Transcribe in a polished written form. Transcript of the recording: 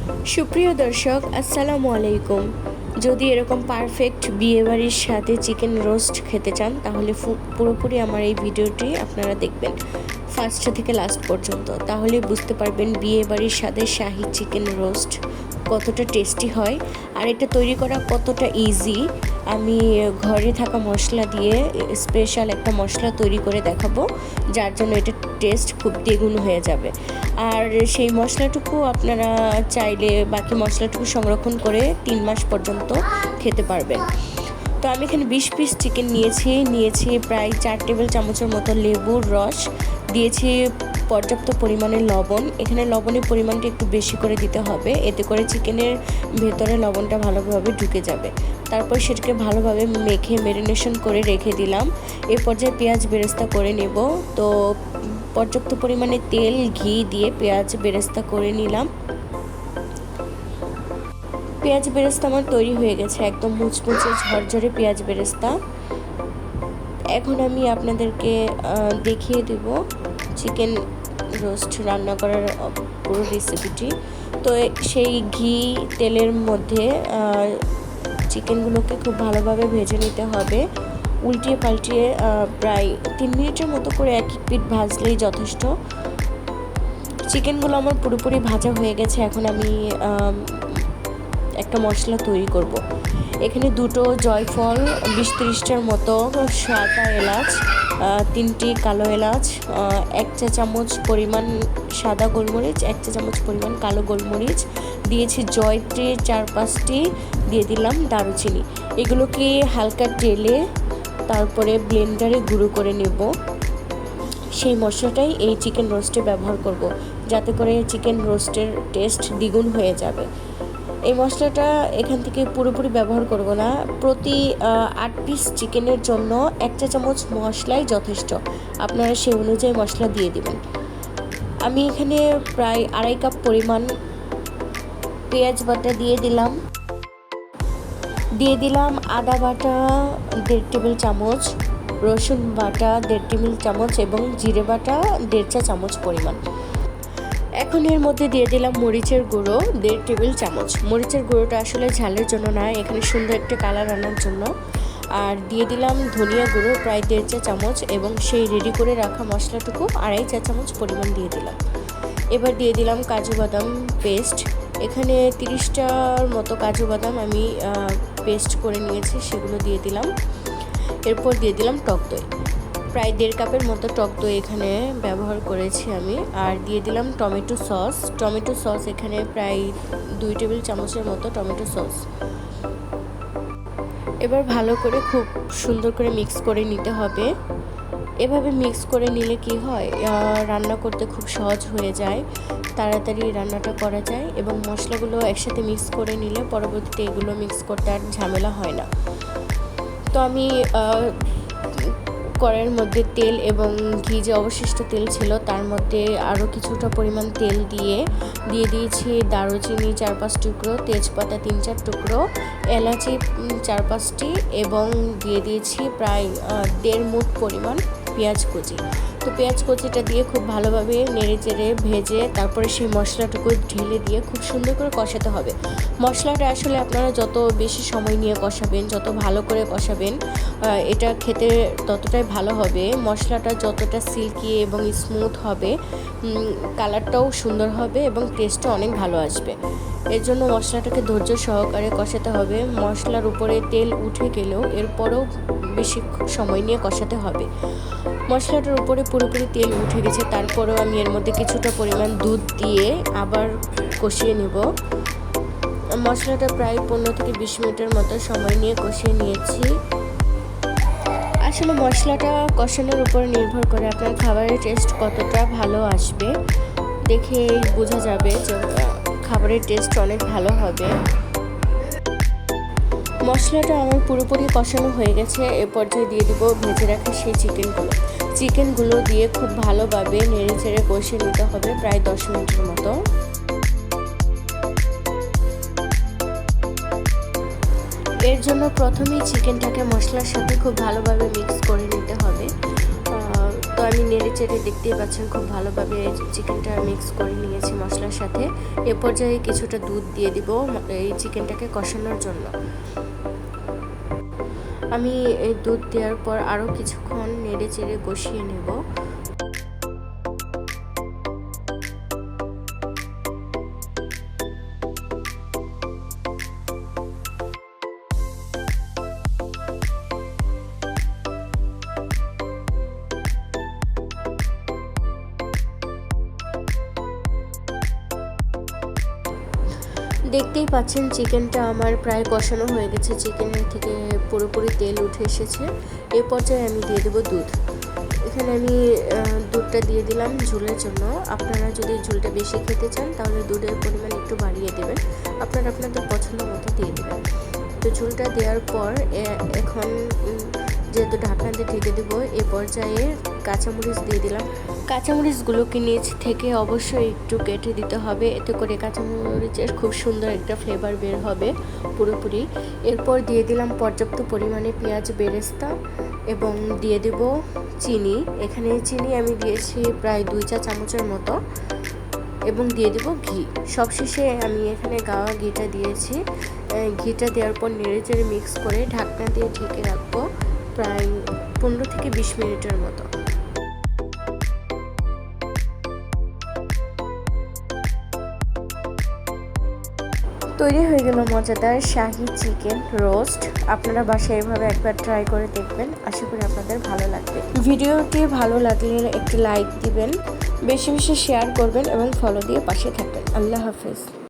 সুপ্রিয় দর্শক, আসসালামু আলাইকুম। যদি এরকম পারফেক্ট বিয়েবাড়ির সাথে চিকেন রোস্ট খেতে চান তাহলে পুরোপুরি আমার এই ভিডিওটি আপনারা দেখবেন ফার্স্ট থেকে লাস্ট পর্যন্ত, তাহলে বুঝতে পারবেন বিয়েবাড়ির সাথে শাহী চিকেন রোস্ট কতটা টেস্টি হয় আর এটা তৈরি করা কতটা ইজি। আমি ঘরে থাকা মশলা দিয়ে স্পেশাল একটা মশলা তৈরি করে দেখাবো, যার জন্য এটা টেস্ট খুব দ্বিগুণ হয়ে যাবে। আর সেই মশলাটুকু আপনারা চাইলে বাকি মশলাটুকু সংরক্ষণ করে 3 মাস পর্যন্ত খেতে পারবেন। তো আমি এখানে 20 পিস চিকেন নিয়েছি প্রায় 4 টেবিল চামচের মতো লেবুর রস, দিয়েছি পর্যাপ্ত পরিমাণে লবণ। এখানে লবণের পরিমাণটা একটু বেশি করে দিতে হবে, এতে করে চিকেনের ভেতরে লবণটা ভালোভাবে ঢুকে যাবে। তারপর সেটাকে ভালোভাবে মেখে ম্যারিনেশন করে রেখে দিলাম। এই পর্যায়ে পেঁয়াজ বেরেস্তা করে নেব। তো পর্যাপ্ত পরিমাণে তেল ঘি দিয়ে পেঁয়াজ বেরেস্তা করে নিলাম। পেঁয়াজ বেরেস্তা আমার তৈরি হয়ে গেছে, একদম মুচমুচে ঝরঝরে পেঁয়াজ বেরেস্তা। এখন আমি আপনাদেরকে দেখিয়ে দেব চিকেন রোস্ট রান্না করার পুরো রেসিপিটি। তো সেই ঘি তেলের মধ্যে চিকেনগুলোকে খুব ভালোভাবে ভেজে নিতে হবে, উল্টিয়ে পাল্টিয়ে প্রায় 3 মিনিটের মতো করে এক এক পিঠ ভাজলেই যথেষ্ট। চিকেনগুলো আমার পুরোপুরি ভাজা হয়ে গেছে। এখন আমি একটা মশলা তৈরি করব। এখানে 2টো জয়ফল, 20-30টার মতো সাদা এলাচ, 3টি কালো এলাচ, 1 চা চামচ পরিমাণ সাদা গোলমরিচ, 1 চা চামচ পরিমাণ কালো গোলমরিচ দিয়েছি, জয়ত্রী 4-5টি দিয়ে দিলাম, দারুচিনি। এগুলোকে হালকা টেলে তারপরে ব্লেন্ডারে গুঁড়ো করে নেব। সেই মশলাটাই এই চিকেন রোস্টে ব্যবহার করব, যাতে করে চিকেন রোস্টের টেস্ট দ্বিগুণ হয়ে যাবে। এই মশলাটা এখান থেকে পুরোপুরি ব্যবহার করব না, প্রতি 8 পিস চিকেনের জন্য 1 চা চামচ মশলাই যথেষ্ট। আপনারা সেই অনুযায়ী মশলা দিয়ে দিবেন। আমি এখানে প্রায় 2.5 কাপ পরিমাণ পেঁয়াজ বাটা দিয়ে দিলাম আদা বাটা 1.5 টেবিল চামচ, রসুন বাটা 1.5 টেবিল চামচ এবং জিরে বাটা 1.5 চা চামচ পরিমাণ। এখন এর মধ্যে দিয়ে দিলাম মরিচের গুঁড়ো 1.5 টেবিল চামচ। মরিচের গুঁড়োটা আসলে ঝালের জন্য না, এখানে সুন্দর একটা কালার আনার জন্য। আর দিয়ে দিলাম ধনিয়া গুঁড়ো প্রায় 1.5 চা চামচ এবং সেই রেডি করে রাখা মশলাটুকু 2.5 চা চামচ পরিমাণ দিয়ে দিলাম। এবার দিয়ে দিলাম কাজু বাদাম পেস্ট। এখানে 30টার মতো কাজু বাদাম আমি পেস্ট করে নিয়েছি, সেগুলো দিয়ে দিলাম। এরপর দিয়ে দিলাম টক দই, প্রায় 1.5 কাপের মতো টক দই এখানে ব্যবহার করেছি আমি। আর দিয়ে দিলাম টমেটো সস এখানে প্রায় 2 টেবিল চামচের মতো টমেটো সস। এবার ভালো করে খুব সুন্দর করে মিক্স করে নিতে হবে। এভাবে মিক্স করে নিলে কি হয়, রান্না করতে খুব সহজ হয়ে যায়, তাড়াতাড়ি রান্নাটা করা যায় এবং মশলাগুলো একসাথে মিক্স করে নিলে পরবর্তীতে এগুলো মিক্স করতে আর ঝামেলা হয় না। তো আমি কড়াইয়ের মধ্যে তেল এবং ঘি যে অবশিষ্ট তেল ছিল তার মধ্যে আরও কিছুটা পরিমাণ তেল দিয়ে দিয়েছি দারুচিনি 4-5 টুকরো, তেজপাতা 3-4 টুকরো, এলাচি 4-5টি এবং দিয়ে দিয়েছি প্রায় 1.5 মুঠ পরিমাণ পেঁয়াজ কুচি। তো পেঁয়াজ কুচিটা দিয়ে খুব ভালোভাবে নেড়ে চেড়ে ভেজে তারপরে সেই মশলাটুকু ঢেলে দিয়ে খুব সুন্দর করে কষাতে হবে। মশলাটা আসলে আপনারা যত বেশি সময় নিয়ে কষাবেন, যত ভালো করে কষাবেন, এটা খেতে ততটাই ভালো হবে। মশলাটা যতটা সিল্কি এবং স্মুথ হবে, কালারটাও সুন্দর হবে এবং টেস্টও অনেক ভালো আসবে। এর জন্য মশলাটাকে ধৈর্য সহকারে কষাতে হবে। মশলার উপরে তেল উঠে গেলেও এরপরেও বেশি সময় নিয়ে কষাতে হবে। মশলাটার উপরে পুরোপুরি তেল উঠে গেছে, তারপরেও আমি এর মধ্যে কিছুটা পরিমাণ দুধ দিয়ে আবার কষিয়ে নেব। মশলাটা প্রায় 15 থেকে 20 মিনিটের মতো সময় নিয়ে কষিয়ে নিয়েছি। আসলে মশলাটা কষানোর উপর নির্ভর করে আপনার খাবারের টেস্ট কতটা ভালো আসবে, দেখে বোঝা যাবে যে খাবারের টেস্ট অনেক ভালো হবে। মশলাটা আমার পুরোপুরি কষানো হয়ে গেছে। এ পর্যায়ে দিয়ে দেবো ভেজে রাখা সেই চিকেনগুলো দিয়ে খুব ভালোভাবে নেড়ে চেড়ে কষিয়ে নিতে হবে প্রায় 10 মিনিটের মতো। এর জন্য প্রথমেই চিকেনটাকে মশলার সাথে খুব ভালোভাবে মিক্স করে নিতে হবে। তো আমি নেড়ে চেড়ে দেখতেই পাচ্ছেন খুব ভালোভাবে চিকেনটা মিক্স করে নিয়েছি মশলার সাথে। এ পর্যায়ে কিছুটা দুধ দিয়ে দিব এই চিকেনটাকে কষানোর জন্য। আমি এই দুধ দেওয়ার পর আরও কিছুক্ষণ নেড়ে চেড়ে কষিয়ে নেব। দেখতেই পাচ্ছেন চিকেনটা আমার প্রায় কষানো হয়ে গেছে, চিকেনের থেকে পুরোপুরি তেল উঠে এসেছে। এই পর্যায়ে আমি দিয়ে দেবো দুধ। এখানে আমি দুধটা দিয়ে দিলাম ঝোলের জন্য। আপনারা যদি ঝোলটা বেশি খেতে চান তাহলে দুধের পরিমাণ একটু বাড়িয়ে দেবেন, আপনারা আপনাদের পছন্দ মতো দিয়ে দেবেন। তো ঝোলটা দেওয়ার পর এখন যেহেতু ঢাকনা দিয়ে ঢেকে দেবো, এ পর্যায়ে কাঁচামরিচ দিয়ে দিলাম। কাঁচামরিচগুলোকে নিচ থেকে অবশ্যই একটু কেটে দিতে হবে, এতে করে কাঁচামরিচের খুব সুন্দর একটা ফ্লেভার বের হবে পুরোপুরি। এরপর দিয়ে দিলাম পর্যাপ্ত পরিমাণে পেঁয়াজ বেরেস্তা এবং দিয়ে দেব চিনি। এখানে চিনি আমি দিয়েছি প্রায় 2 চা চামচের মতো এবং দিয়ে দেব ঘি। সবশেষে আমি এখানে গাওয়া ঘিটা দিয়েছি। ঘিটা দেওয়ার পর নেড়ে চেড়ে মিক্স করে ঢাকনা দিয়ে ঢেকে রাখবো প্রায় 15 থেকে 20 মিনিটের মতো। তৈরি হয়ে গেল মজাদার শাহী চিকেন রোস্ট। আপনারা বাসায় এভাবে একবার ট্রাই করে দেখবেন, আশা করি আপনাদের ভালো লাগবে। ভিডিওটি ভালো লাগলে একটি লাইক দিবেন, বেশি বেশি শেয়ার করবেন এবং ফলো দিয়ে পাশে থাকবেন। আল্লাহ হাফেজ।